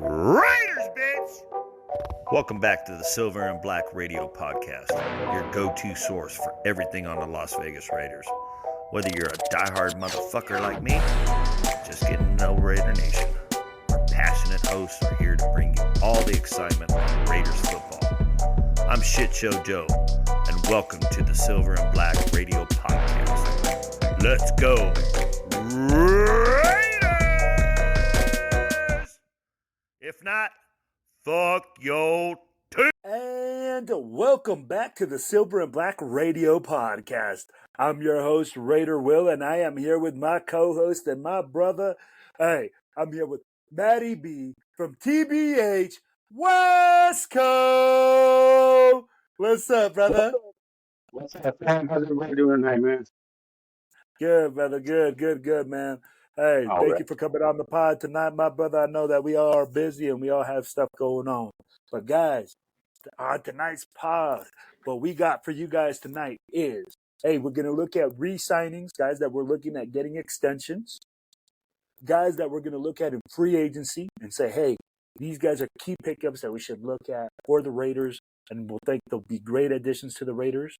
Raiders, bitch! Welcome back to the Silver and Black Radio Podcast, your go-to source for everything on the Las Vegas Raiders. Whether you're a diehard motherfucker like me, just getting to know Raider Nation, our passionate hosts are here to bring you all the excitement on Raiders football. I'm Shit Show Joe, and welcome to the Silver and Black Radio Podcast. Let's go, Raiders! If not, fuck your team. And welcome back to the Silver and Black Radio Podcast. I'm your host, Raider Will, and I am here with my co-host and my brother. Hey, I'm here with Matty B from TBH West Coast. What's up, brother? What's up, fam? How's everybody doing tonight, man? Good, brother. Good, man. Hey, thank you for coming on the pod tonight, my brother. I know that we all are busy and we all have stuff going on. But guys, on tonight's pod, what we got for you guys tonight is, hey, we're going to look at re-signings, guys that we're looking at getting extensions, guys that we're going to look at in free agency and say, hey, these guys are key pickups that we should look at for the Raiders, and we'll think they'll be great additions to the Raiders.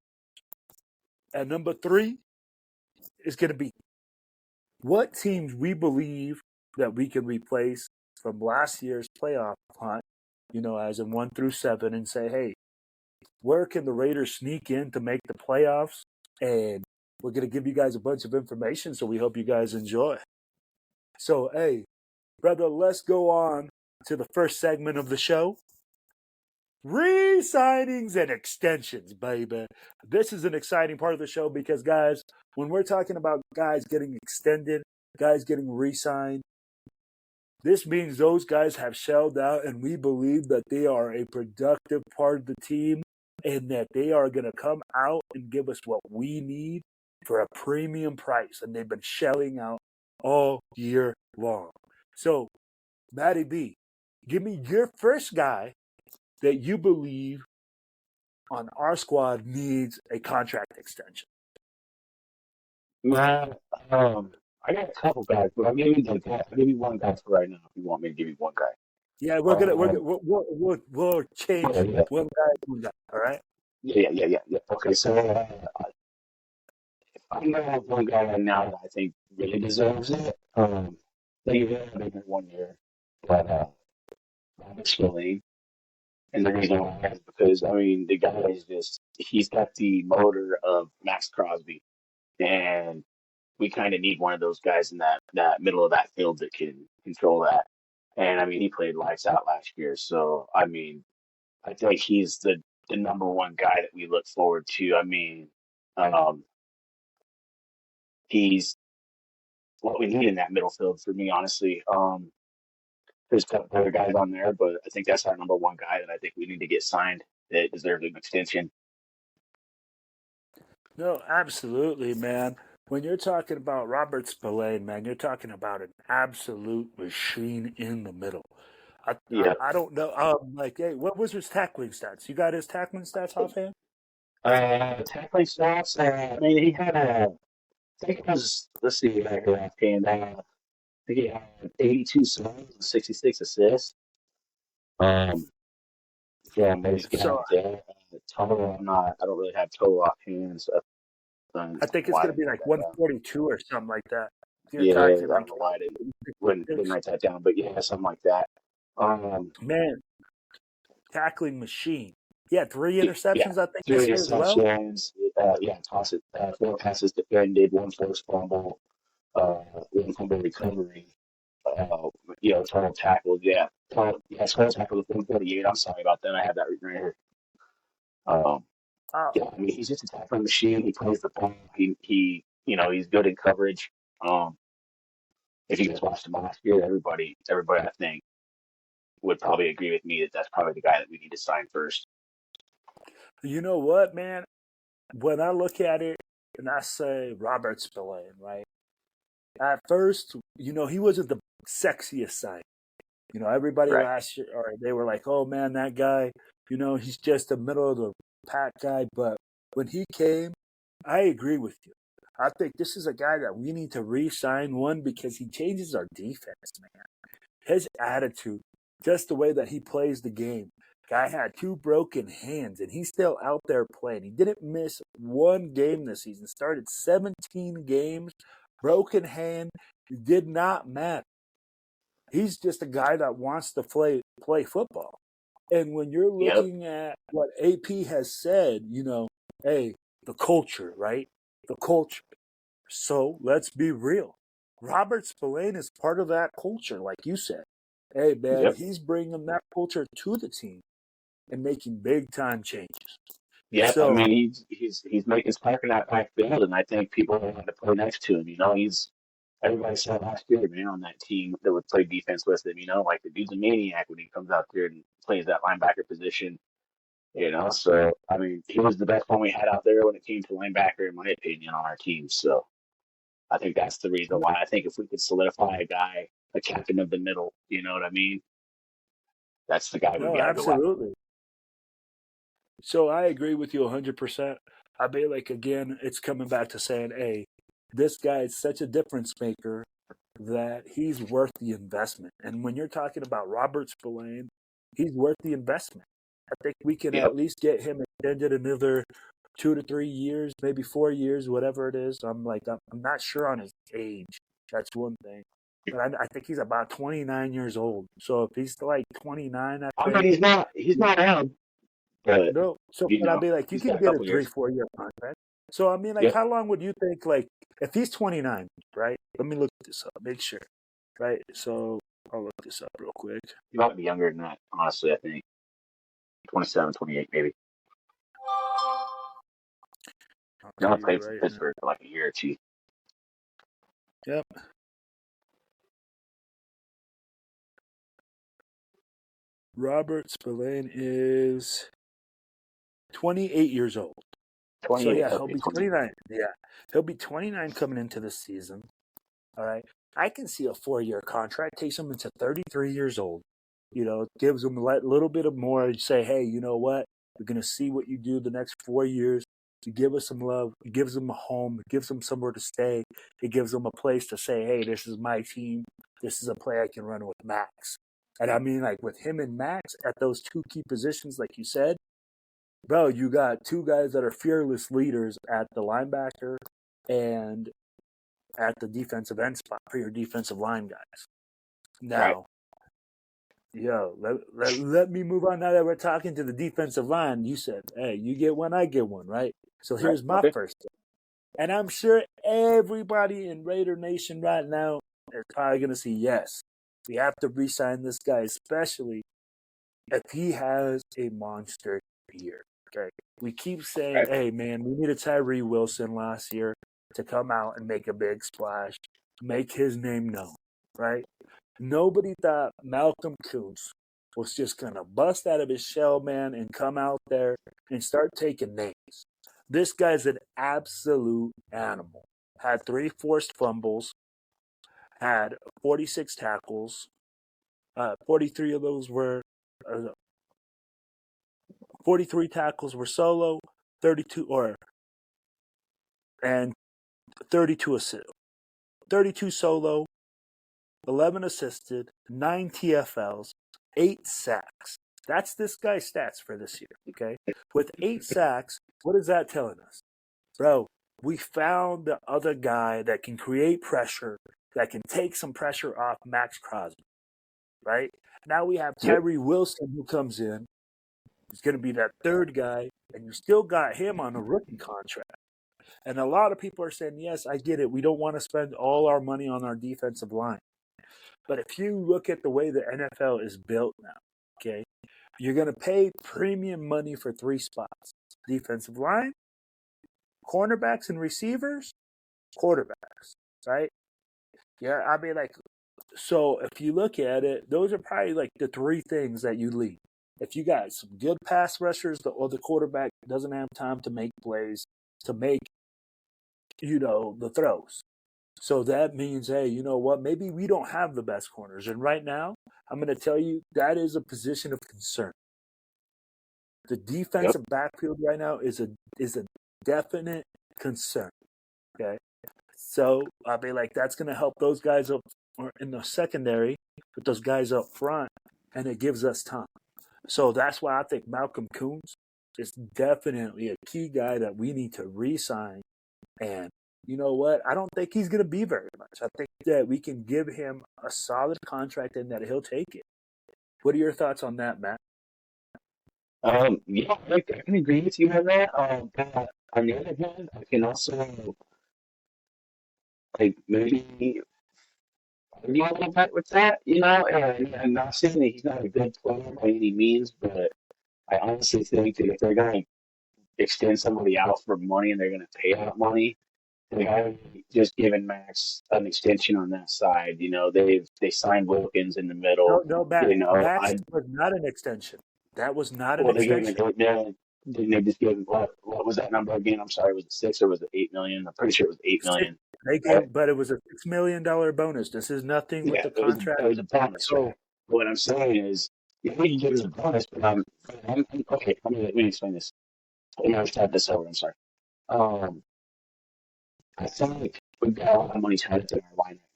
And number 3 is going to be what teams we believe that we can replace from last year's playoff hunt, as in 1 through 7, and say, hey, where can the Raiders sneak in to make the playoffs? And we're going to give you guys a bunch of information, so we hope you guys enjoy. So, hey, brother, let's go on to the first segment of the show. Re-signings and extensions, baby. This is an exciting part of the show because, guys, when we're talking about guys getting extended, guys getting re-signed, this means those guys have shelled out, and we believe that they are a productive part of the team and that they are going to come out and give us what we need for a premium price. And they've been shelling out all year long. So, Matty B, give me your first guy that you believe on our squad needs a contract extension. Man, I got a couple guys, but I'll give you one guy for right now if you want me to give you one guy. Yeah, we'll change one guy. All right. Yeah. Okay, so if I'm gonna have one guy right now that I think really deserves it, they've been 1 year, but Robert Spillane. And the reason why is because, the guy is he's got the motor of Max Crosby. And we kind of need one of those guys in that middle of that field that can control that. And, he played lights out last year. So, I think he's the number one guy that we look forward to. He's what we need in that middle field for me, honestly. There's a couple other guys on there, but I think that's our number one guy that I think we need to get signed that deserves an extension. No, absolutely, man. When you're talking about Robert Spillane, man, you're talking about an absolute machine in the middle. I don't know. Hey, what was his tackling stats? You got his tackling stats offhand? Tackling stats. He had I think it was. Let's see back offhand. I think he had 82 saves and 66 assists. Maybe total. I don't really have total offhand. So, I think it's going to be like 142 or something like that. Yeah, I don't know why I didn't write that down, but yeah, something like that. Man, tackling machine. Yeah, 3 interceptions, I think, 3 this year as well. Toss it. 4 passes defended, 1 forced fumble, 1 fumble recovery. Total tackles. Total tackles of 148. I'm sorry about that. I had that written right here. He's just a tackling machine. He plays the ball. He's good in coverage. If you guys watched him last year, everybody I think would probably agree with me that that's probably the guy that we need to sign first. You know what, man? When I look at it and I say Robert Spillane, right? At first, he wasn't the sexiest sign. Everybody last year, they were like, oh, man, that guy, he's just a middle of the pack guy. But when he came, I agree with you. I think this is a guy that we need to re-sign, one, because he changes our defense, man. His attitude just the way that he plays the game. Guy had 2 broken hands, and he's still out there playing. He didn't miss one game this season. Started 17 games, broken hand. It did not matter. He's just a guy that wants to play football. And when you're looking at what AP has said, hey, the culture, right? The culture. So let's be real. Robert Spillane is part of that culture, like you said. Hey, man, he's bringing that culture to the team and making big time changes. Yeah, So, I mean, he's making spark in that backfield, and I think people want to play next to him. Everybody said last year, man, on that team that would play defense with him. Like the dude's a maniac when he comes out there and plays that linebacker position. So I mean, he was the best one we had out there when it came to linebacker, in my opinion, on our team. So I think that's the reason why. I think if we could solidify a guy, a captain of the middle, you know what I mean? That's the guy we got to go after. Absolutely. So I agree with you 100%. I mean, like, again, it's coming back to saying, hey, this guy is such a difference maker that he's worth the investment. And when you're talking about Robert Spillane, he's worth the investment. I think we can at least get him extended another 2 to 3 years, maybe 4 years, whatever it is. I'm not sure on his age. That's one thing. But I think he's about 29 years old. So if he's like 29, I mean, he's not out. But, no. So but I'll be like, you can get a 3-4 year contract. So I mean, like, how long would you think, like, if he's 29, right? Let me look this up, make sure, right? So I'll look this up real quick. He might be younger than that, honestly. I think 27, 28, maybe. He only played for Pittsburgh for like a year or two. Yep. Robert Spillane is 28 years old. 28. So yeah, he'll be 29. Yeah, he'll be 29 coming into this season. All right, I can see a 4-year contract takes him into 33 years old. Gives him a little bit of more. Say, hey, you know what? We're gonna see what you do the next 4 years. To give us some love. It gives them a home. It gives them somewhere to stay. It gives them a place to say, hey, this is my team. This is a play I can run with Max. And I mean, like, with him and Max at those 2 key positions, like you said, bro, you got 2 guys that are fearless leaders at the linebacker and at the defensive end spot for your defensive line guys. Now, let me move on now that we're talking to the defensive line. You said, hey, you get one, I get one, right? So here's my first thing. And I'm sure everybody in Raider Nation right now is probably going to say, yes, we have to re-sign this guy, especially if he has a monster year. Okay, we keep saying, hey, man, we needed Tyree Wilson last year to come out and make a big splash, make his name known, right? Nobody thought Malcolm Coons was just going to bust out of his shell, man, and come out there and start taking names. This guy's an absolute animal. Had 3 forced fumbles, had 46 tackles. 43 of those were 43 tackles were solo, 32 assists. 32 solo, 11 assisted, 9 TFLs, 8 sacks. That's this guy's stats for this year, okay? With 8 sacks, what is that telling us? Bro, we found the other guy that can create pressure, that can take some pressure off Max Crosby, right? Now we have Tyree Wilson who comes in. He's going to be that third guy, and you still got him on a rookie contract. And a lot of people are saying, yes, I get it. We don't want to spend all our money on our defensive line. But if you look at the way the NFL is built now, okay, you're going to pay premium money for 3 spots. Defensive line, cornerbacks and receivers, quarterbacks, right? Yeah, I mean, like, so if you look at it, those are probably like the 3 things that you lead. If you got some good pass rushers, the quarterback doesn't have time to make plays, to make, the throws. So that means, hey, you know what? Maybe we don't have the best corners. And right now, I'm going to tell you, that is a position of concern. The defensive backfield right now is a definite concern. Okay? So, that's going to help those guys up in the secondary, but those guys up front, and it gives us time. So that's why I think Malcolm Coons is definitely a key guy that we need to re-sign. And you know what? I don't think he's going to be very much. I think that we can give him a solid contract and that he'll take it. What are your thoughts on that, Matt? Yeah, I can agree with you on that. But on the other hand, I can also like maybe argue a little bit with that, you know. And I'm not saying that he's not a good player by any means, but I honestly think that if they're going to extend somebody out for money and they're going to pay out money, they haven't just given Max an extension on that side. You know, they signed Wilkins in the No, middle. no, Matt. You know, Max was not an extension. That was not an well, they gave him extension. didn't they just give him what was that number again? I'm sorry, was it 6 or was it 8 million? I'm pretty sure it was 8 million. They Right? gave, but it was a $6 million bonus. This is nothing with Yeah, the contract. it was a bonus. So Right? What I'm saying is, yeah, he gives a bonus, but okay. Let me explain this. Let me start this over. I'm sorry. Um, I think we've got a lot of money tied up in our line right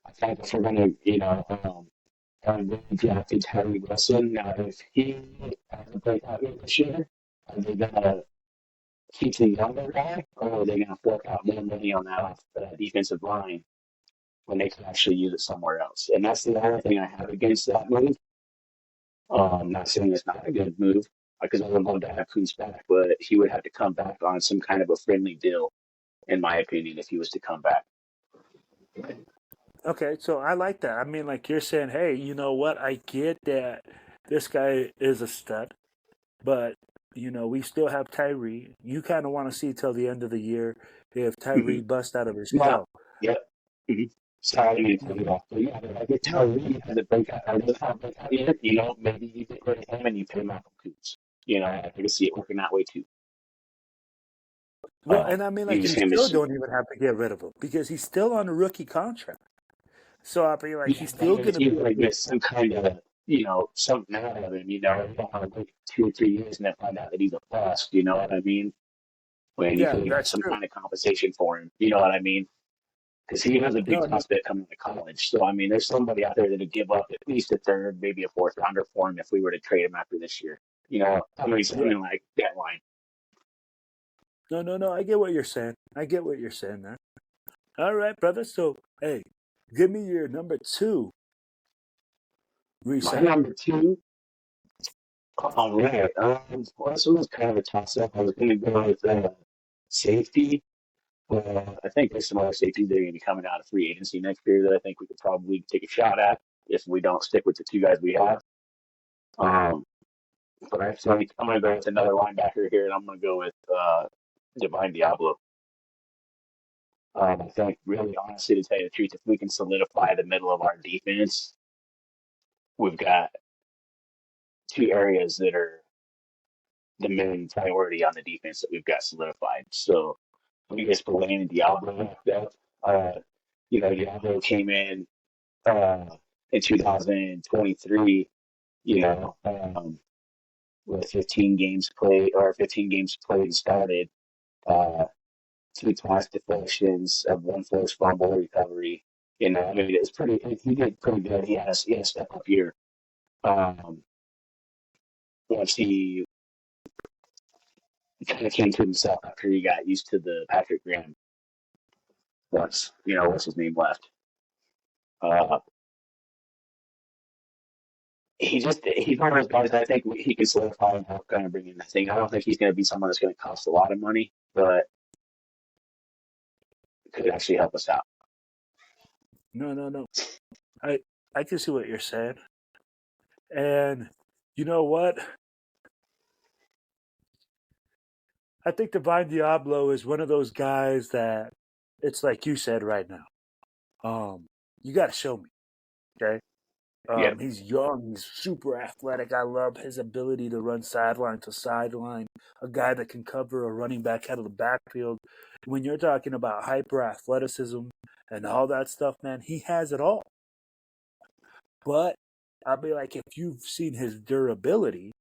now. I think if we're gonna, really drafted Tyree Wilson. Now, if he hasn't played out yet this year, are they gonna keep the younger guy, or are they gonna fork out more money on that defensive line when they can actually use it somewhere else? And that's the only thing I have against that move. Not saying it's not a good move because I would love to have Coons back, but he would have to come back on some kind of a friendly deal, in my opinion, if he was to come back. okay, so I like that. I mean, like you're saying, hey, you know what? I get that this guy is a stud, but we still have Tyree. You kind of want to see till the end of the year if Tyree Mm-hmm. busts out of his Yeah, shell. yeah. Mm-hmm. Sorry, I didn't cut you off, but yeah, I get Tyree has a breakout. I doesn't have a breakout yet. You know, maybe you get rid of him and you pay Malcolm Coons. You know, I can see it working that way too. Well, and I mean, like Use you him still as don't even have to get rid of him because he's still on a rookie contract. So I mean, like yeah, he's still but going if to you be. like miss some kind of something out of him, you don't want to wait 2 or 3 years and then find out that he's a bust. You know what I mean? When you Yeah, could get that's some true. kind of compensation for him. You know what I mean? Because he was a No, big no, prospect coming to college. So I mean, there's somebody out there that would give up at least a third, maybe a fourth rounder for him if we were to trade him after this year. You know, I mean yeah, something like that line. no, no, no. I get what you're saying. I get what you're saying there. All right, brother. So hey, give me your number two My resign. number two. All right. Well, this was kind of a toss up. I was going to go with safety. Well, I think there's some other safeties that are going to be coming out of free agency next year that I think we could probably take a shot at if we don't stick with the two guys we have. Um, but I think I'm going to go with another linebacker here, and I'm going to go with Divine Diablo. I think, really, honestly, to tell you the truth, if we can solidify the middle of our defense, we've got two areas that are the main priority on the defense that we've got solidified. So, we get Spillane and Diablo wrapped up. Diablo came uh, in 2023, with 15 games played or 15 games played and started, uh, two pass deflections, one forced fumble recovery. I mean, it's pretty. He did pretty good. He had a step up year. Um, Once he kind of came to himself after he got used to the Patrick Graham. What's his name left. Uh, he's one of those guys that I think he can solidify and help kind of bring in the thing. I don't think he's going to be someone that's going to cost a lot of money, but could actually help us out. No, no, no. I can see what you're saying. And you know what? I think Divine Diablo is one of those guys that it's like you said right now. You got to show me, okay? Yeah. He's young. He's super athletic. I love his ability to run sideline to sideline. A guy that can cover a running back out of the backfield. When you're talking about hyper athleticism and all that stuff, man, he has it all. But I'll be like, if you've seen his durability,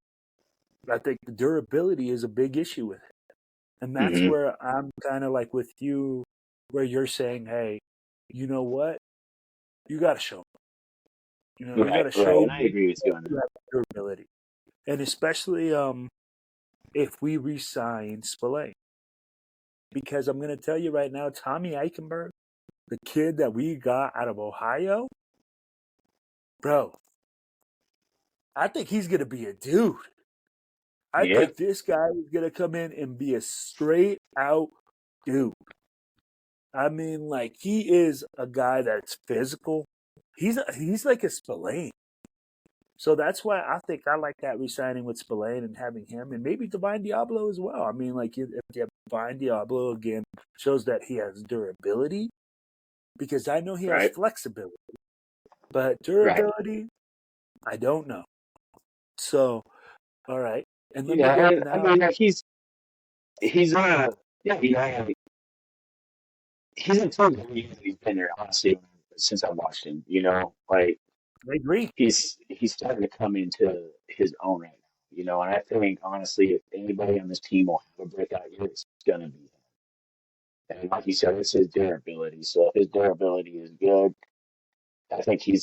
I think the durability is a big issue with it. And that's Mm-hmm. where I'm kind of like with you, where you're saying, hey, you know what? You got to show me. You know, you got Right, to right. show And I agree with you on you that. have durability, and especially if we re-sign Spillane, because I'm going to tell you right now, Tommy Eichenberg, the kid that we got out of Ohio, bro, I think he's going to be a dude. I Yeah, think this guy is going to come in and be a straight out dude. I mean, like, he is a guy that's physical. He's like a Spillane. So that's why I think I like that re-signing with Spillane and having him, and maybe Divine Diablo as well. I mean, like, if you have Divine Diablo, again, shows that he has durability, because I know he has right, flexibility, but right. durability, I don't know. So, all right. And let me Yeah, go and I now. mean, like, he's yeah, he's improved every year that he's been there, honestly, since I watched him. Like I agree. he's starting to come into his own right now. And I think honestly, if anybody on this team will have a breakout year, it's gonna be him. And like you said, it's his durability. So if his durability is good, I think he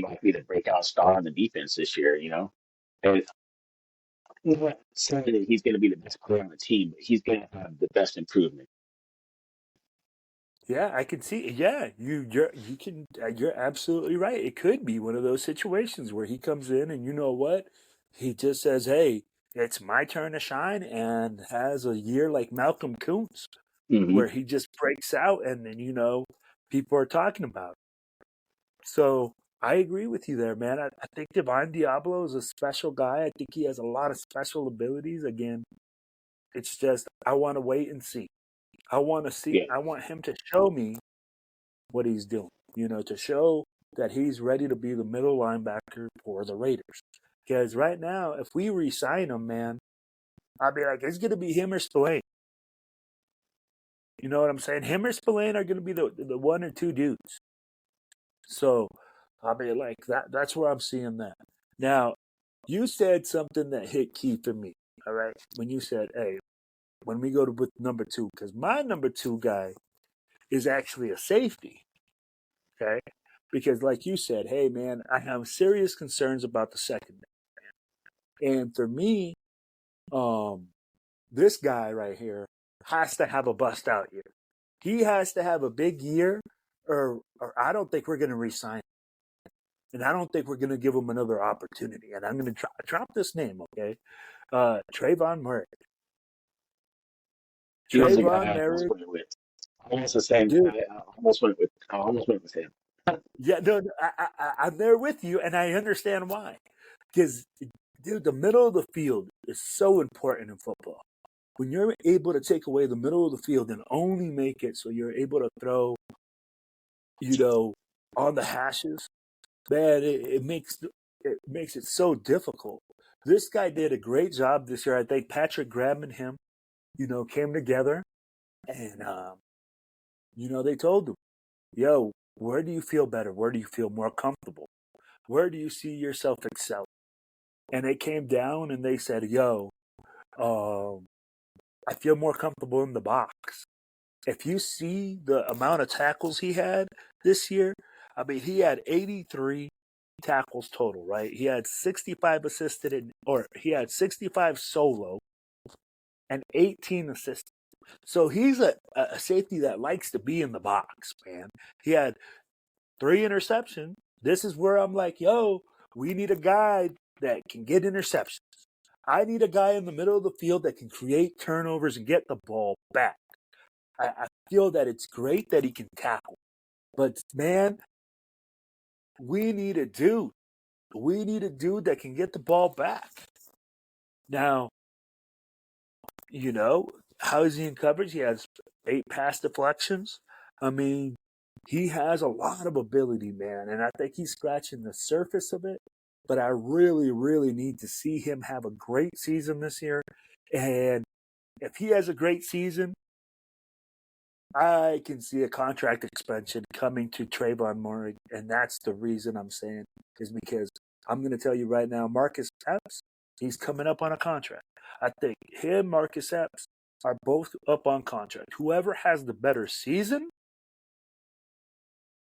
might be the breakout star on the defense this year. And I'm not saying that he's going to be the best player on the team, but he's going to have the best improvement. Yeah, I can see. Yeah, you're absolutely right. It could be one of those situations where he comes in and you know what, he just says, "Hey, it's my turn to shine," and has a year like Malcolm Coons, Hmm. where he just breaks out, and then people are talking about it. So I agree with you there, man. I think Divine Diablo is a special guy. I think he has a lot of special abilities. Again, it's just I want to wait and see. I want to see. Yeah, I want him to show me what he's doing. To show that he's ready to be the middle linebacker for the Raiders. Because right now, if we re-sign him, man, I'll be like, it's going to be him or Spillane. You know what I'm saying? Him or Spillane are going to be the one or two dudes. So I'll be like, that's where I'm seeing that. Now, you said something that hit key for me. All right, when you said, "Hey, when we go to with number two," because my number two guy is actually a safety. Okay, because like you said, hey man, I have serious concerns about the secondary, and for me, um, this guy right here has to have a bust out year. He has to have a big year, or I don't think we're going to re-sign him. And I don't think we're going to give him another opportunity. And I'm going to drop this name, okay? Trayvon Mullen. he was the guy Trayvon I almost Mullen, went with. Almost the same dude. guy. I almost went with him. Yeah, no, I'm there with you, and I understand why. Because, dude, the middle of the field is so important in football. When you're able to take away the middle of the field and only make it so you're able to throw, on the hashes, man, it makes it so difficult. This guy did a great job this year. I think Patrick Graham and him, came together, and they told him, "Yo, where do you feel better? Where do you feel more comfortable? Where do you see yourself excelling?" And they came down and they said, "Yo, um, I feel more comfortable in the box." If you see the amount of tackles he had this year, I mean, he had 83 tackles total, right? He had 65 or he had 65 solo and 18 assists. So he's a safety that likes to be in the box, man. He had 3 interceptions. This is where I'm like, yo, we need a guy that can get interceptions. I need a guy in the middle of the field that can create turnovers and get the ball back. I feel that it's great that he can tackle. But, man, we need a dude. We need a dude that can get the ball back. Now, how is he in coverage? He has 8 pass deflections. I mean, he has a lot of ability, man, and I think he's scratching the surface of it. But I really, really need to see him have a great season this year. And if he has a great season, I can see a contract expansion coming to Trayvon Mullen, and that's the reason I'm saying is because I'm going to tell you right now, Marcus Epps, he's coming up on a contract. I think him, Marcus Epps, are both up on contract. Whoever has the better season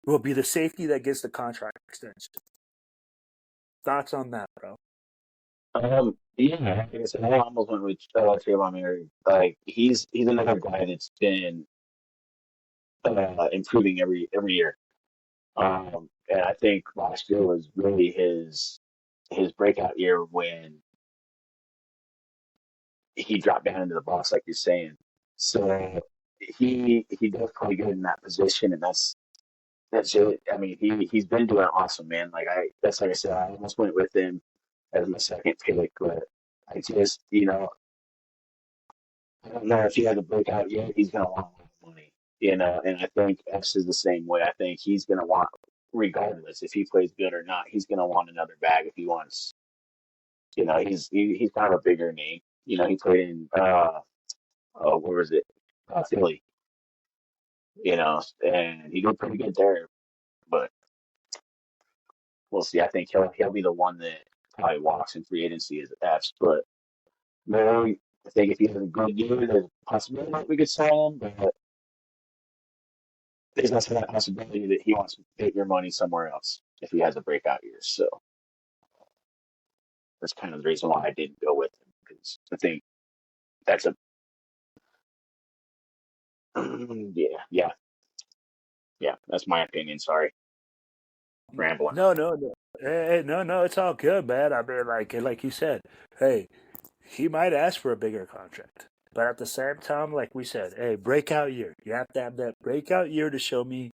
will be the safety that gets the contract extension. Thoughts on that, bro? Yeah, like I said, I almost went with Trayvon Mullen. Like he's another guy that's been improving every year. And I think last year was really his breakout year when he dropped down into the box, like you're saying. So he does pretty good in that position, and that's it. I mean, he's been doing awesome, man. That's like I said, I almost went with him as my second pick, but I just, I don't know if he had a breakout yet. He's gonna want more money, and I think X is the same way. I think he's gonna want, regardless if he plays good or not, he's gonna want another bag if he wants. He's kind of a bigger name. He played in where was it? Philly. And he did pretty good there, but we'll see. I think he'll be the one that probably walks in free agency as F's. But no, I think if he has a good year, there's a possibility that we could sign him, but there's also that possibility that he wants to take your money somewhere else if he has a breakout year. So that's kind of the reason why I didn't go with him, because I think that's a yeah. That's my opinion. Sorry, rambling. No. Hey, no, it's all good, man. I mean, like you said, hey, he might ask for a bigger contract. But at the same time, like we said, hey, breakout year. You have to have that breakout year to show me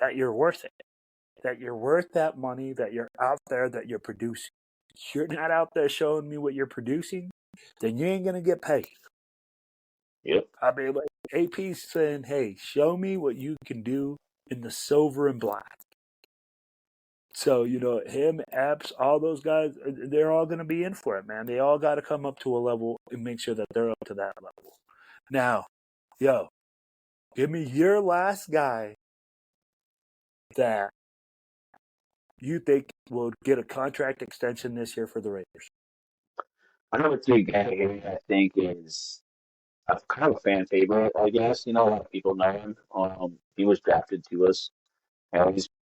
that you're worth it, that you're worth that money, that you're out there, that you're producing. If you're not out there showing me what you're producing, then you ain't going to get paid. Yep. I mean, like AP's saying, hey, show me what you can do in the silver and black. So, him, Epps, all those guys, they're all going to be in for it, man. They all got to come up to a level and make sure that they're up to that level. Now, give me your last guy that you think will get a contract extension this year for the Raiders. Another three guy here I think is kind of a fan favorite, I guess. A lot of people know him. He was drafted to us.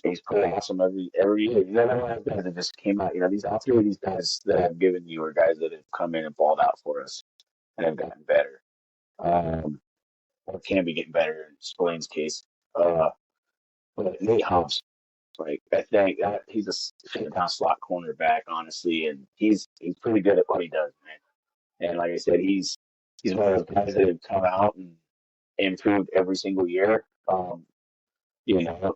He's pretty awesome every year. He's another one of those guys that just came out. All three of these guys that I've given you are guys that have come in and balled out for us and have gotten better. Or can be getting better in Spillane's case. But Nate Hobbs, I think that he's a shut-down slot cornerback, honestly, and he's pretty good at what he does, man. And like I said, he's one of those guys that have come out and improved every single year. You know,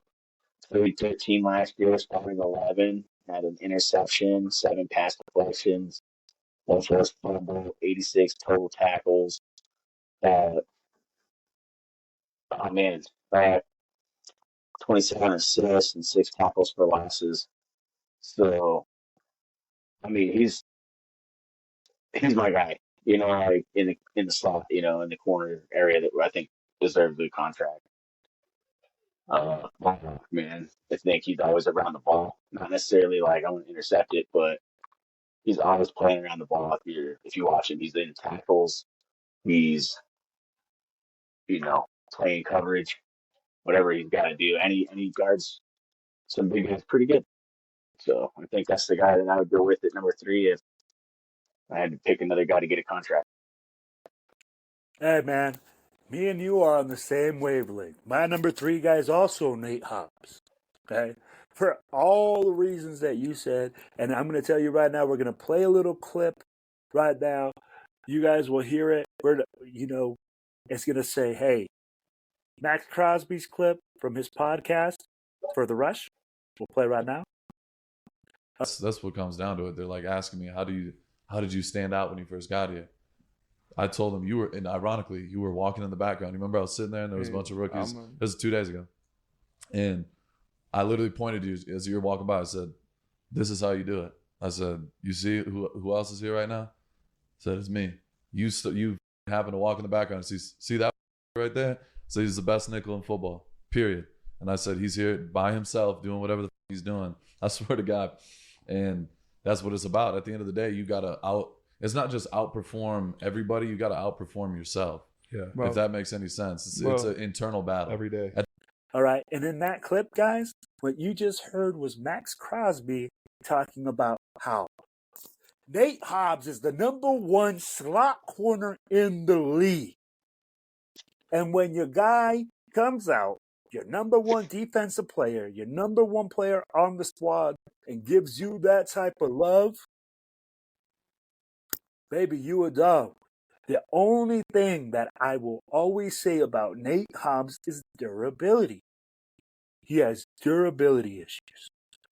13 last year, starting 11, had an interception, 7 pass deflections, 1 forced fumble, 86 total tackles. Oh man, 27 assists and 6 tackles for losses. So, I mean, he's my guy. Like in the slot, in the corner area that I think deserves a good contract. Man, I think he's always around the ball. Not necessarily like I want to intercept it, but he's always playing around the ball. If you watch him, he's in tackles. He's playing coverage, whatever he's got to do. And he guards some big guys pretty good. So I think that's the guy that I would go with at number 3 if I had to pick another guy to get a contract. Hey, man, me and you are on the same wavelength. My number 3 guy is also Nate Hobbs. Okay? For all the reasons that you said, and I'm going to tell you right now, we're going to play a little clip right now. You guys will hear it. It's going to say, hey, Max Crosby's clip from his podcast for The Rush. We'll play right now. That's what comes down to it. They're like asking me, how did you stand out when you first got here? I told them and ironically, you were walking in the background. You remember I was sitting there and there was a bunch of rookies. This was 2 days ago. And I literally pointed to you as you were walking by. I said, this is how you do it. I said, you see who else is here right now? I said, it's me. You happen to walk in the background and see that right there? So he's the best nickel in football, period. And I said, he's here by himself doing whatever the he's doing. I swear to God. And that's what it's about. At the end of the day, you got to it's not just outperform everybody. You got to outperform yourself. Yeah. If that makes any sense. It's an internal battle. Every day. All right. And in that clip, guys, what you just heard was Max Crosby talking about how Nate Hobbs is the number one slot corner in the league. And when your guy comes out, your number one defensive player, your number one player on the squad, and gives you that type of love, baby, you a dog. The only thing that I will always say about Nate Hobbs is durability. He has durability issues.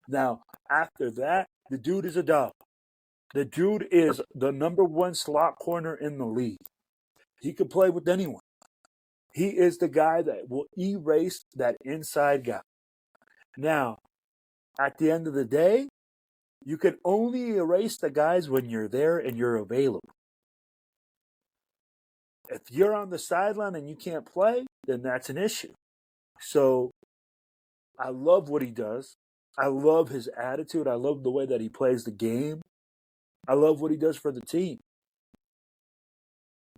Now, after that, the dude is a dog. The dude is the number one slot corner in the league. He could play with anyone. He is the guy that will erase that inside guy. Now, at the end of the day, you can only erase the guys when you're there and you're available. If you're on the sideline and you can't play, then that's an issue. So I love what he does. I love his attitude. I love the way that he plays the game. I love what he does for the team.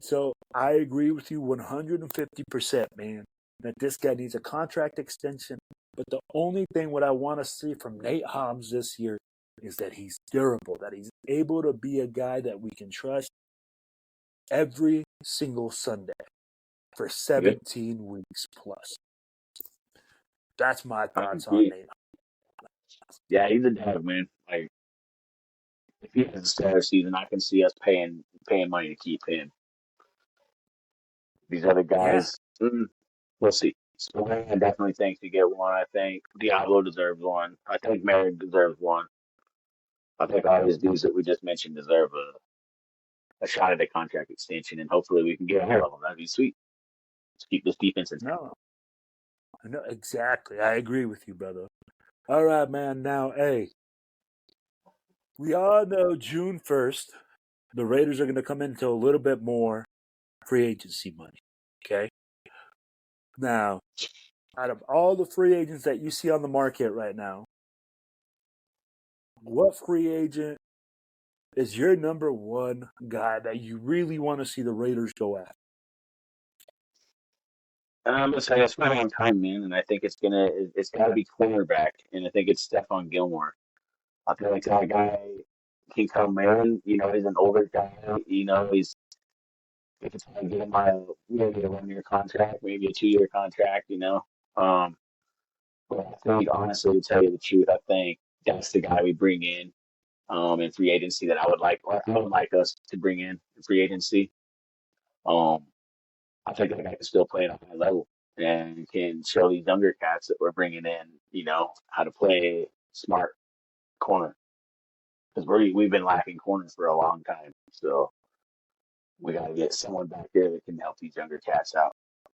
So I agree with you 150%, man, that this guy needs a contract extension. But the only thing what I want to see from Nate Hobbs this year is that he's durable, that he's able to be a guy that we can trust every single Sunday for 17 weeks plus. That's my thoughts on Nate. Yeah, he's a dog, man. Like, if he has a stellar season, I can see us paying money to keep him. These other guys, we'll see. Spillane definitely thinks you get one. I think Diablo deserves one. I think Merrick deserves one. I think all these dudes that we just mentioned deserve a shot at a contract extension, and hopefully we can get ahead of them. That'd be sweet. Let's keep this defense in. No, exactly. I agree with you, brother. All right, man. Now, hey, we all know June 1st, the Raiders are going to come into a little bit more free agency money. Okay? Now, out of all the free agents that you see on the market right now, what free agent is your number one guy that you really want to see the Raiders go after? I'm gonna say it's my own time, man, and I think it's got to be cornerback, and I think it's Stephon Gilmore. I feel like that guy can come in. You know, he's an older guy. You know, if it's gonna get him maybe a 1 year contract, maybe a 2 year contract. You know, but I think honestly, to tell you the truth, I think that's the guy we bring in free agency that I would like us to bring in free agency. I think that guy can still play at a high level and can show these younger cats that we're bringing in, you know, how to play smart corner. Because we've been lacking corners for a long time. So we got to get someone back there that can help these younger cats out,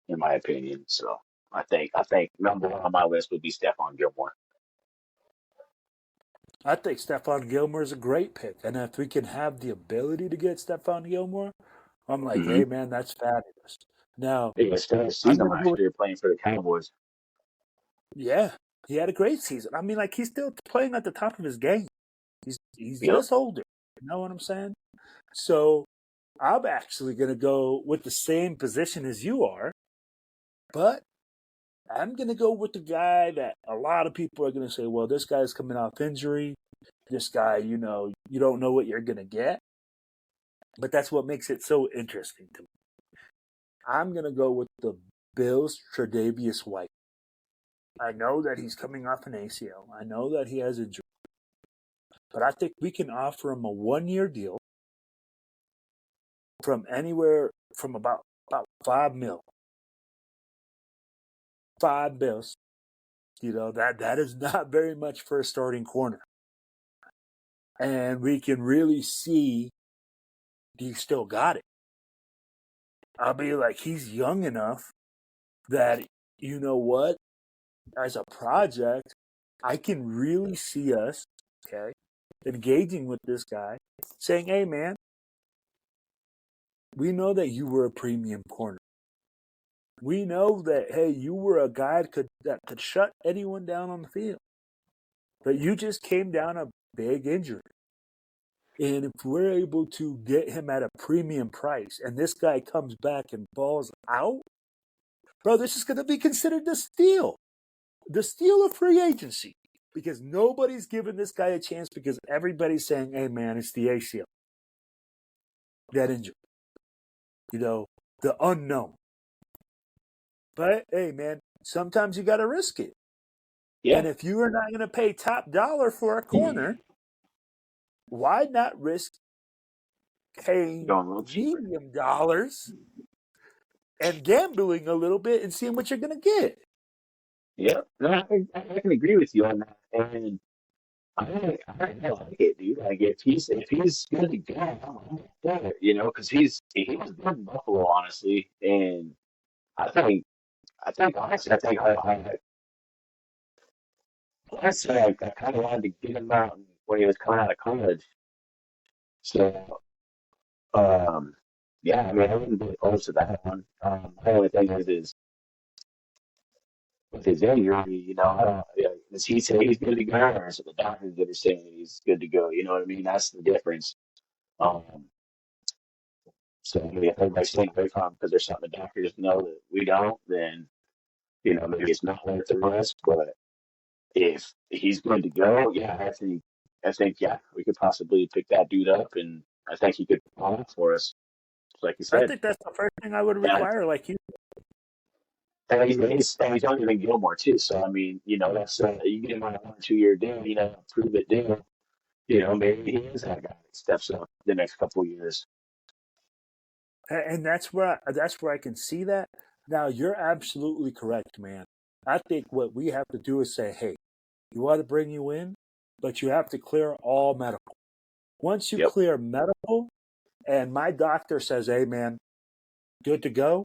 in my opinion. So I think number one on my list would be Stephon Gilmore. I think Stephon Gilmore is a great pick. And if we can have the ability to get Stephon Gilmore, I'm like, hey, man, that's fabulous. Now, he was still a season last year playing for the Cowboys. Yeah, he had a great season. I mean, like, he's still playing at the top of his game. He's just older. You know what I'm saying? So I'm actually going to go with the same position as you are, but I'm going to go with the guy that a lot of people are going to say, well, this guy's coming off injury. This guy, you know, you don't know what you're going to get. But that's what makes it so interesting to me. I'm going to go with the Bills' Tre'Davious White. I know that he's coming off an ACL. I know that he has injury. But I think we can offer him a 1 year deal from anywhere from about $5 million. $5 million. You know, that is not very much for a starting corner. And we can really see he still got it. I'll be like, he's young enough that, you know what, as a project, I can really see us, okay, engaging with this guy, saying, hey, man, we know that you were a premium corner. We know that, hey, you were a guy that could shut anyone down on the field. But you just came down a big injury. And if we're able to get him at a premium price and this guy comes back and balls out, bro, this is going to be considered a steal. the steal of free agency, because nobody's giving this guy a chance because everybody's saying, hey, man, it's the ACL. That injury. The unknown. But, hey, man, sometimes you got to risk it. Yeah. And if you are not going to pay top dollar for a corner, why not risk paying medium dollars and gambling a little bit and seeing what you're going to get? Yeah, no, I can agree with you on that. And I like it, dude. Like if he's good to go, I'm for it, because he was good in Buffalo, honestly. And honestly, I kind of wanted to get him out when he was coming out of college. So, yeah, I mean, I wouldn't be opposed to that one. My only thing is with his injury, does he say he's good to go, or is it the doctors that are saying he's good to go? You know what I mean? That's the difference. So I mean, if everybody's staying away from him because there's something the doctors know that we don't, then maybe it's not worth the risk. But if he's good to go, yeah, I think yeah, we could possibly pick that dude up, and I think he could perform for us, like you said. I think that's the first thing I would require, like you. And he's younger than Gilmore too, so I mean, that's you get him on a 1 or 2 year deal, prove it deal. Maybe he is that guy that steps up the next couple of years. And that's where I can see that. Now you're absolutely correct, man. I think what we have to do is say, hey, you want to bring you in, but you have to clear all medical. Once you clear medical, and my doctor says, hey, man, good to go,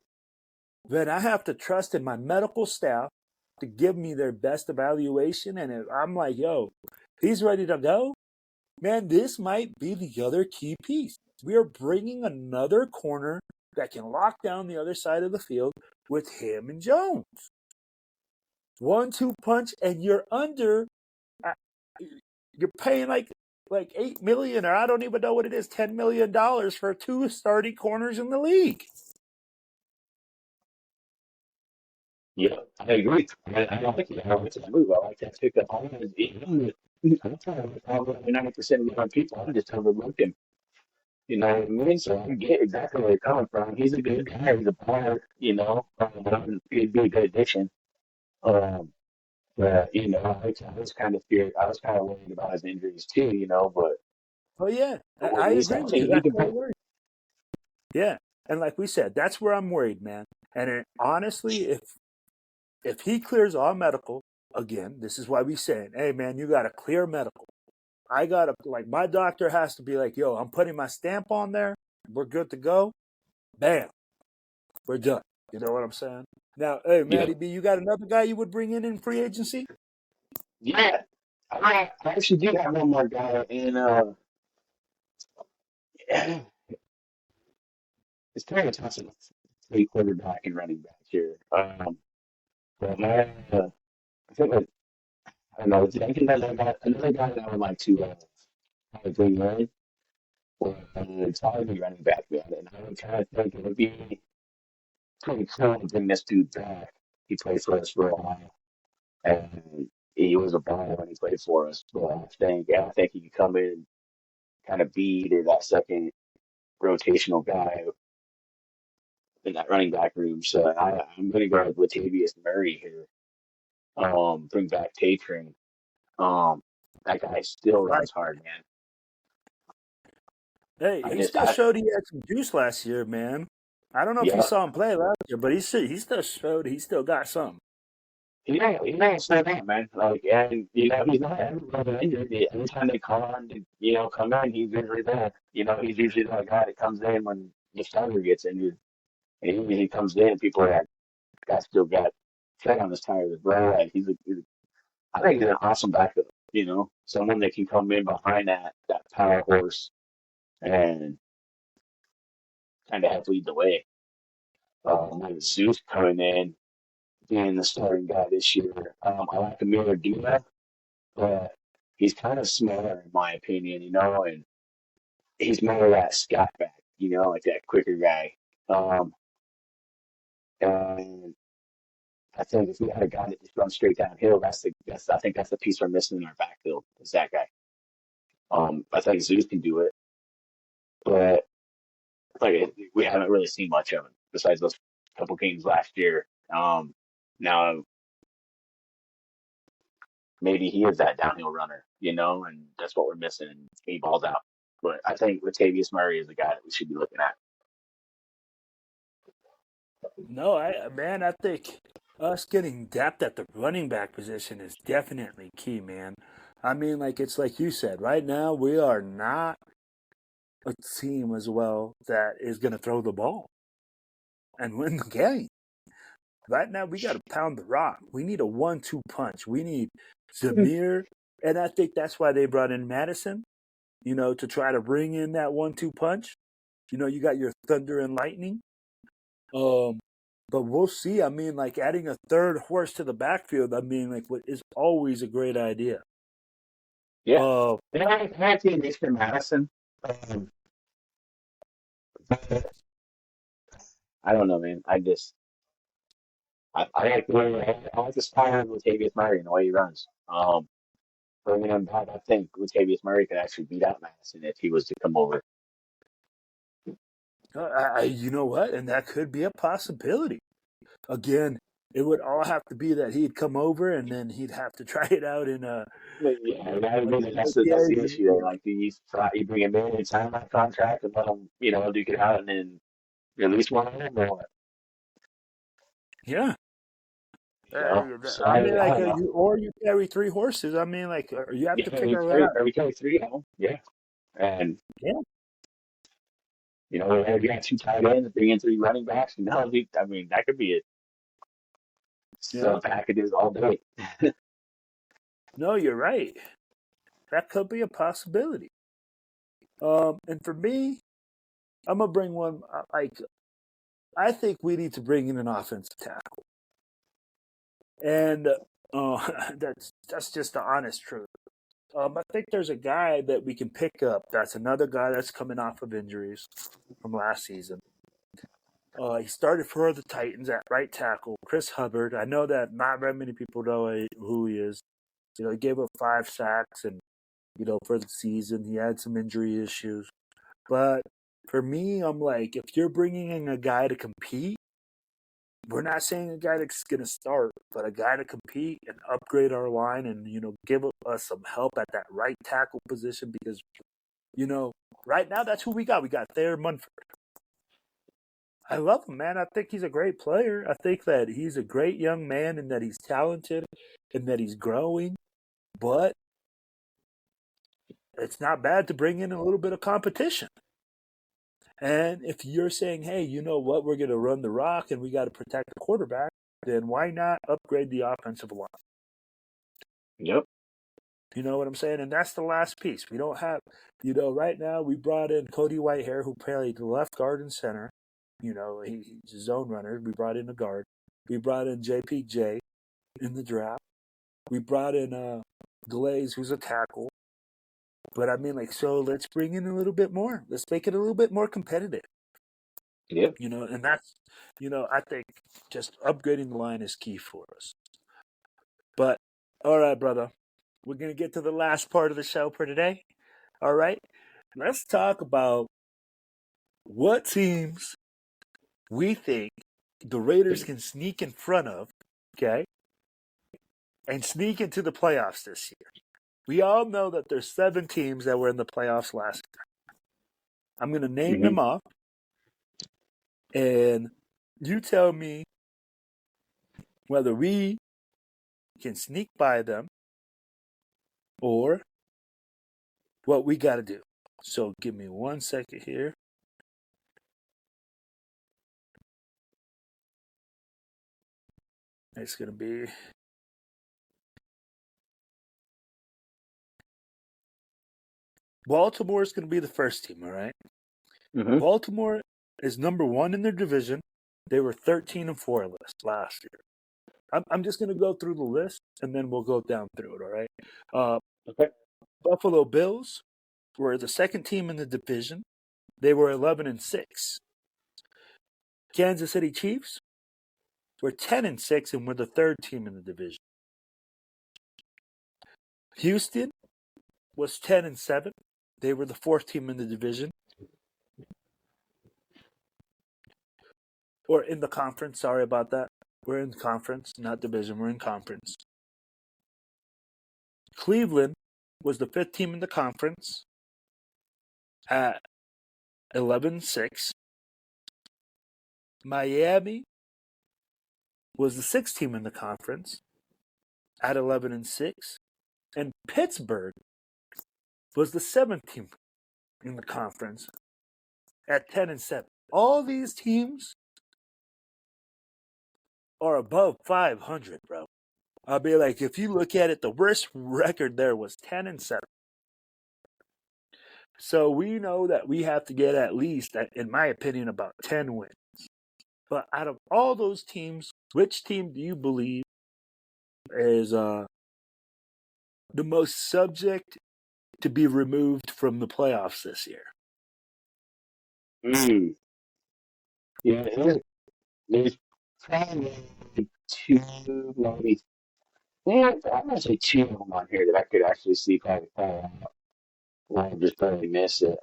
then I have to trust in my medical staff to give me their best evaluation. And if I'm like, yo, he's ready to go, man, this might be the other key piece. We are bringing another corner that can lock down the other side of the field with him and Jones. 1-2 punch, and you're under. You're paying like $8 million, or I don't even know what it is, $10 million for 2 starting corners in the league. Yeah, I agree. I like it. I like that move. I like that pickup. I'm trying to probably 90% of the people. I'm just overlooked him. You know what I mean? So I get exactly where you're coming from. He's a good guy. He's a player. He'd be a good addition. But I was kind of feared. I was kind of worried about his injuries too. But oh yeah, I agree with you. That's where I'm worried. Yeah, and like we said, that's where I'm worried, man. And honestly, if he clears all medical, again, this is why we saying, hey man, you got to clear medical. I got to, like, my doctor has to be like, yo, I'm putting my stamp on there. We're good to go. Bam. We're done. You know what I'm saying? Now, hey, Matty B, you got another guy you would bring in free agency? Yeah. I actually do have one more guy, and it's kind of tough to play quarterback and running back here. But I think I don't know. I think another guy that I would like to bring in would probably be running back, man. And I would kind of think it would be pretty cool to bring this dude back. He played for us for a while, and he was a baller when he played for us. But I think he could come in, kind of be either that second rotational guy in that running back room. So I'm going to go with Latavius Murray here. Bring back Tatron. That guy still runs hard, man. Hey, he still showed he had some juice last year, man. I don't know if you saw him play last year, but he still showed he still got something. He ain't slow down, man. And he's not ever injured. Every time they call on to, come in, he's usually there. He's usually the guy that comes in when the starter gets injured. And he comes in, people are like, guy still got tread on his tires, bro. Like I think he's an awesome backup. Someone that can come in behind that power horse and kind of help lead the way. With Zeus coming in, being the starting guy this year. I like Amir Duma, but he's kind of smaller in my opinion, and he's more of that scat back, like that quicker guy. And I think if we had a guy that just runs straight downhill, I think that's the piece we're missing in our backfield is that guy. I think Zeus can do it, but like we haven't really seen much of him besides those couple games last year. Now maybe he is that downhill runner, and that's what we're missing. And he balls out. But I think Latavius Murray is the guy that we should be looking at. No, I think us getting depth at the running back position is definitely key, man. I mean, like it's like you said, right now we are not a team as well that is going to throw the ball and win the game. Right now we got to pound the rock. We need a 1-2 punch. We need Zamir, and I think that's why they brought in Madison, to try to bring in that 1-2 punch. You got your thunder and lightning. But we'll see. I mean, like adding a third horse to the backfield, I mean, like what is always a great idea. Yeah. I had to Mr. Madison. I don't know, man. I like the style of Latavius Murray and the way he runs. Bringing him back, I think Latavius Murray could actually beat out Madison if he was to come over. You know what? And that could be a possibility. Again, it would all have to be that he'd come over and then he'd have to try it out in a. Yeah, that's the issue. Like, you bring him in and sign that contract and let him, duke it out and then release one of them or what? Yeah. So I mean, like, you carry 3 horses. I mean, like, you have to figure it out. We carry 3 of them, yeah. And we got 2 tight ends, bring in 3 running backs. I mean, that could be it. So packages all day. No, you're right. That could be a possibility. And for me, I'm gonna bring one. I think we need to bring in an offensive tackle, and that's just the honest truth. I think there's a guy that we can pick up. That's another guy that's coming off of injuries from last season. He started for the Titans at right tackle, Chris Hubbard. I know that not very many people know who he is. He gave up 5 sacks, and for the season he had some injury issues. But for me, I'm like, if you're bringing in a guy to compete, we're not saying a guy that's going to start, but a guy to compete and upgrade our line and, give us some help at that right tackle position because, right now that's who we got. We got Thayer Munford. I love him, man. I think he's a great player. I think that he's a great young man and that he's talented and that he's growing. But it's not bad to bring in a little bit of competition. And if you're saying, hey, you know what, we're going to run the rock and we got to protect the quarterback, then why not upgrade the offensive line? Yep. You know what I'm saying? And that's the last piece. We don't have, right now we brought in Cody Whitehair, who played left guard and center. He's a zone runner. We brought in a guard. We brought in JPJ in the draft. We brought in Glaze, who's a tackle. But I mean, so let's bring in a little bit more. Let's make it a little bit more competitive. Yeah. And that's, I think just upgrading the line is key for us. But, all right, brother. We're going to get to the last part of the show for today. All right? Let's talk about what teams we think the Raiders can sneak in front of, okay, and sneak into the playoffs this year. We all know that there's 7 teams that were in the playoffs last year. I'm going to name them off, and you tell me whether we can sneak by them or what we got to do. So give me 1 second here. It's going to be Baltimore is going to be the first team, all right? Mm-hmm. Baltimore is number 1 in their division. They were 13-4 last year. I'm just going to go through the list, and then we'll go down through it, all right? Okay. Buffalo Bills were the second team in the division. They were 11-6. Kansas City Chiefs were 10-6 and were the third team in the division. Houston was 10-7. They were the fourth team in the division. Or in the conference. Sorry about that. We're in conference, not division. We're in conference. Cleveland was the fifth team in the conference at 11-6. Miami was the sixth team in the conference at 11-6. And Pittsburgh was the seventh team in the conference at 10-7. All these teams are above 500, bro. I'll be like, if you look at it, the worst record there was 10-7. So we know that we have to get at least, in my opinion, about 10 wins. But out of all those teams, which team do you believe is the most subject to be removed from the playoffs this year? Yeah, there's probably two, maybe. Yeah, I'm gonna say two of them on here that I could actually see probably fall out. Or just probably miss it.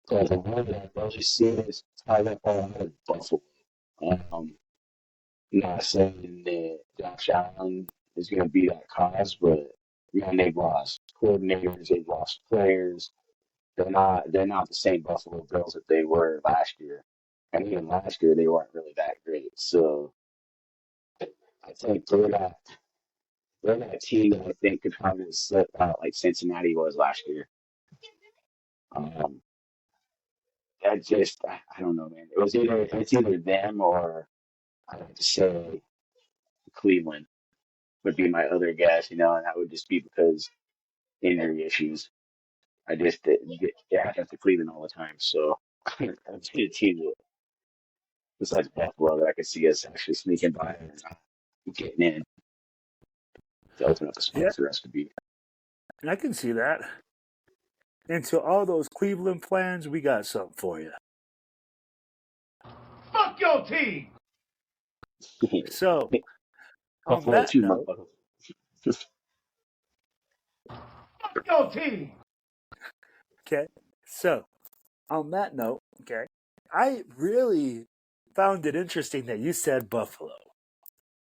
So the one that I'll just see is Tyler fall out of Buffalo. Not saying that Josh Allen is going to be that cause, but they've lost coordinators, they've lost players. They're not the same Buffalo Bills that they were last year. And even last year they weren't really that great. So I think they're that team that I think could probably slip out like Cincinnati was last year. I don't know, man. It's either them or I would say Cleveland would be my other guess, and that would just be because injury issues. I just didn't have to Cleveland all the time, so I'd be a team that, besides Buffalo, that I could see us actually sneaking by and getting in to open up a spot for us to beat. And I can see that. And to all those Cleveland fans, we got something for you. Fuck your team! So, on that note, fuck your team! Okay, so on that note, I really found it interesting that you said Buffalo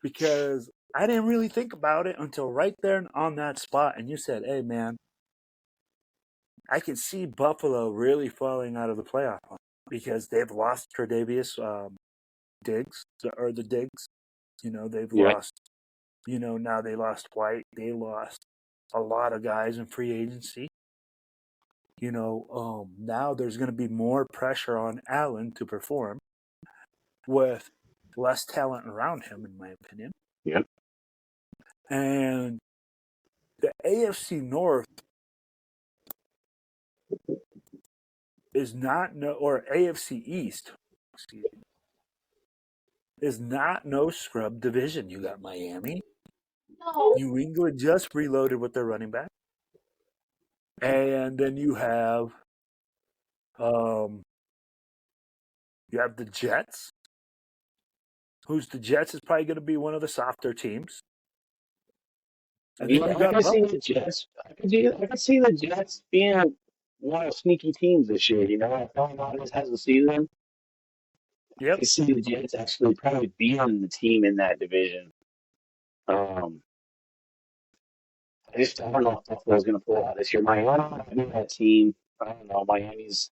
because I didn't really think about it until right there on that spot, and you said, "Hey, man, I can see Buffalo really falling out of the playoff because they've lost Tre'Davious Diggs. They've lost. Now they lost White. They lost a lot of guys in free agency. Now there's going to be more pressure on Allen to perform with less talent around him, in my opinion. Yep. And the AFC North is not or AFC East, is not no scrub division. You got Miami. No. New England just reloaded with their running back. And then you have the Jets. The Jets is probably going to be one of the softer teams. And I can see the Jets. I can see the Jets being one of the sneaky teams this year. If Rodgers has a season, I can see the Jets actually probably being the team in that division. I don't know if Buffalo's going to pull out this year. Miami, that team, I don't know. Miami's,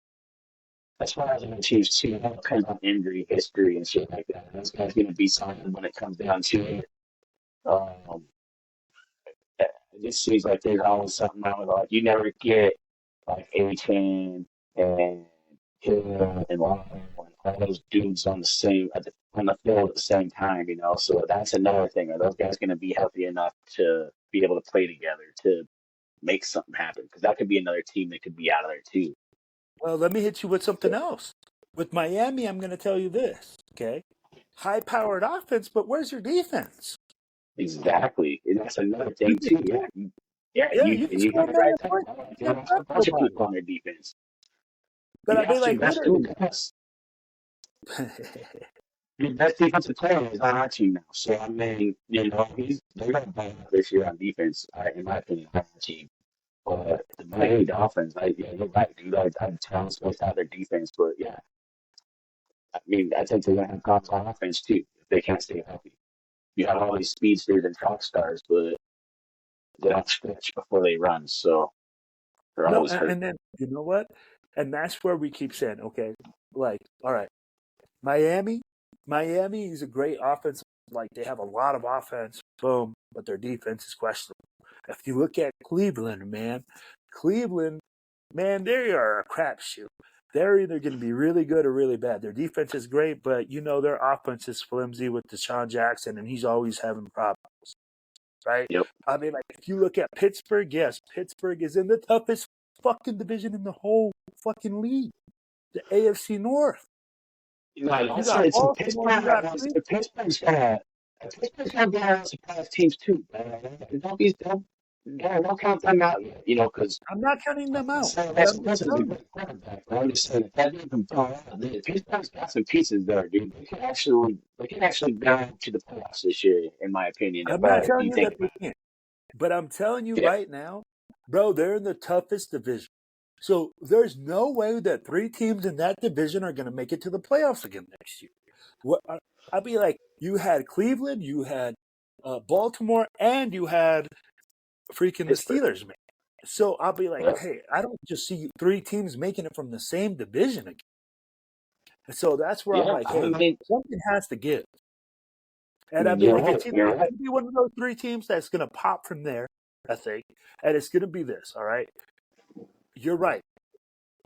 as far as the Chiefs, too, that depends on injury history and shit like that. Those guys going to be something when it comes down to it. It just seems like there's always something wrong with you never get like A-Chain and Hill and Long and all those dudes on the field at the same time, So that's another thing. Are those guys going to be healthy enough to be able to play together to make something happen? Because that could be another team that could be out of there too. Well, let me hit you with something else. With Miami, I'm going to tell you this, okay? High-powered offense, but where's your defense? Exactly. And that's another thing too. You got the right type of ball. You have a bunch of people on their defense. But I'd be like, the best defensive player is on our team now. So I mean, they're gonna ball out this year on defense, in my opinion, on our team. But the Miami Dolphins, you're right, dude. I'm telling supposed to have their defense, but yeah, I mean, I think they're gonna have problems on offense too if they can't stay healthy. You have all these speedsters and track stars, but they don't stretch before they run, so they're always hurt. And then you know what? And that's where we keep saying, okay, like, all right, Miami is a great offense. Like they have a lot of offense, boom, but their defense is questionable. If you look at Cleveland, man, they are a crapshoot. They're either going to be really good or really bad. Their defense is great, but their offense is flimsy with Deshaun Jackson, and he's always having problems. Right? Yep. I mean, like if you look at Pittsburgh, yes, Pittsburgh is in the toughest fucking division in the whole fucking league, the AFC North. Pittsburgh's got better surprise teams too. Don't count them out yet, because I'm not counting them out. That's a great quarterback. I'm just saying that didn't fall out. Pittsburgh's got some pieces there, dude. They can actually go to the playoffs this year, in my opinion. I'm not telling you that they can't, but I'm telling you right now, bro, they're in the toughest division. So there's no way that 3 teams in that division are going to make it to the playoffs again next year. I'd be like, you had Cleveland, you had Baltimore, and you had freaking the Steelers, man. So I'll be like, hey, I don't just see 3 teams making it from the same division again. And so that's where I'm like, hey, something has to give. And I mean, it's either going to be one of those 3 teams that's going to pop from there, I think, and it's going to be this, all right? You're right.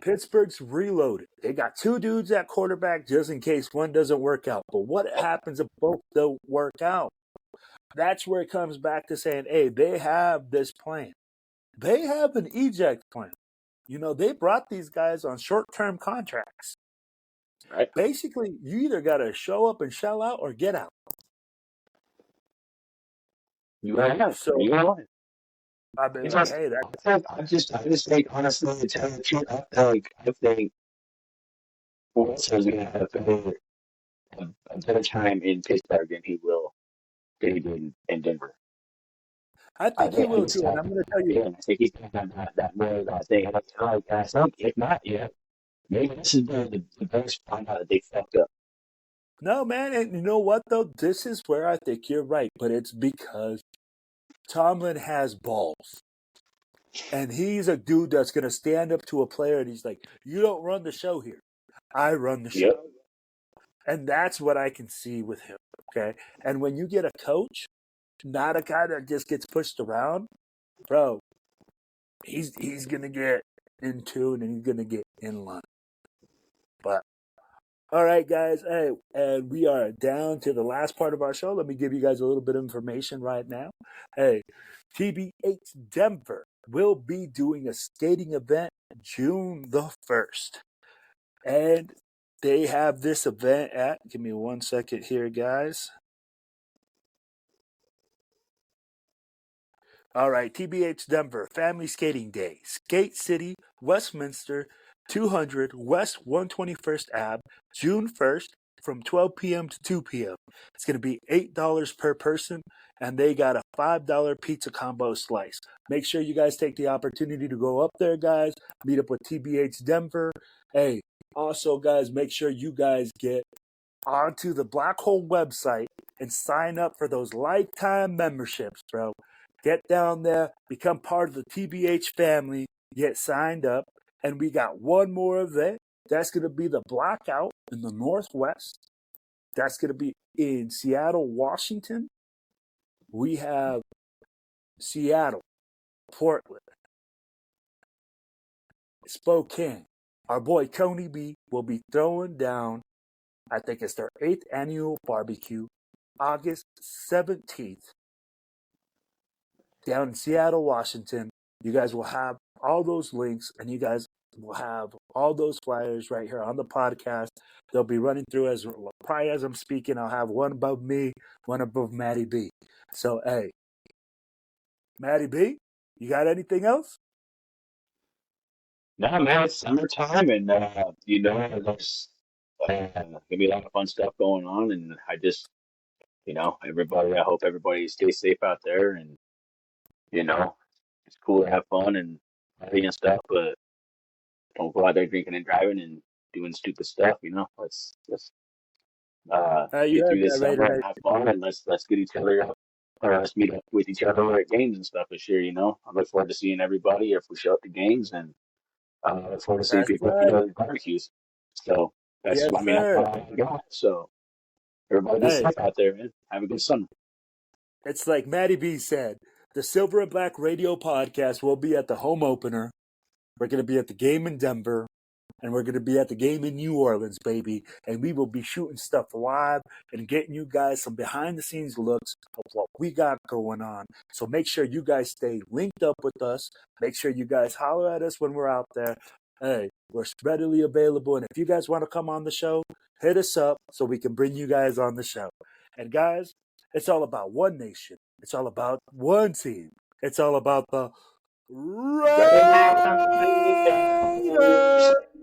Pittsburgh's reloaded. They got 2 dudes at quarterback just in case one doesn't work out. But what happens if both don't work out? That's where it comes back to saying, hey, they have this plan. They have an eject plan. They brought these guys on short-term contracts. Right. Basically, you either got to show up and shell out or get out. You have. So, I mean, hey, I just think, honestly, to tell the truth, I think Wilson's going to have a better time in Pittsburgh than he did in Denver. I think he will too, and I'm going to tell you. I think he's going to have that more that thing. I think, if not, maybe this is the best find out that they fucked up. No, man, and you know what, though? This is where I think you're right, but it's because Tomlin has balls. And he's a dude that's going to stand up to a player and he's like, you don't run the show here. I run the show. Yep. And that's what I can see with him, okay? And when you get a coach, not a guy that just gets pushed around, bro, he's going to get in tune and he's going to get in line. But, all right, guys, hey, and we are down to the last part of our show. Let me give you guys a little bit of information right now. Hey, TBH Denver will be doing a skating event June the 1st. And they have this event at, give me 1 second here, guys. All right, TBH Denver, Family Skating Day, Skate City, Westminster, 200 West 121st Ave, June 1st from 12 p.m. to 2 p.m. It's going to be $8 per person, and they got a $5 pizza combo slice. Make sure you guys take the opportunity to go up there, guys. Meet up with TBH Denver. Hey, also, guys, make sure you guys get onto the Black Hole website and sign up for those lifetime memberships, bro. Get down there, become part of the TBH family, get signed up, and we got one more event. That's going to be the Blackout in the Northwest. That's going to be in Seattle, Washington. We have Seattle, Portland, Spokane. Our boy Tony B will be throwing down, I think it's their 8th annual barbecue, August 17th, down in Seattle, Washington. You guys will have all those links, and you guys will have all those flyers right here on the podcast. They'll be running through probably as I'm speaking. I'll have one above me, one above Matty B. So, hey, Matty B, you got anything else? No, man, it's summertime, and Gonna be a lot of fun stuff going on, and I just, everybody. I hope everybody stays safe out there, and it's cool to have fun and party and stuff, but don't go out there drinking and driving and doing stupid stuff. Let's You get heard through this that, summer Raider and have fun, and let's get each other up, or let's meet up with each other at games and stuff this year. I look forward to seeing everybody if we show up to games, and I look forward to seeing That's people at right. the other barbecues. So that's, Yes, I mean, that's sir. all I got. So everybody be Hey, safe out there, man. Have a good summer. it's like Matty B said. The Silver and Black Radio Podcast will be at the home opener. We're going to be at the game in Denver. And we're going to be at the game in New Orleans, baby. And we will be shooting stuff live and getting you guys some behind-the-scenes looks of what we got going on. So make sure you guys stay linked up with us. Make sure you guys holler at us when we're out there. Hey, we're readily available. And if you guys want to come on the show, hit us up so we can bring you guys on the show. And guys, it's all about one nation. It's all about one team. It's all about the Raiders!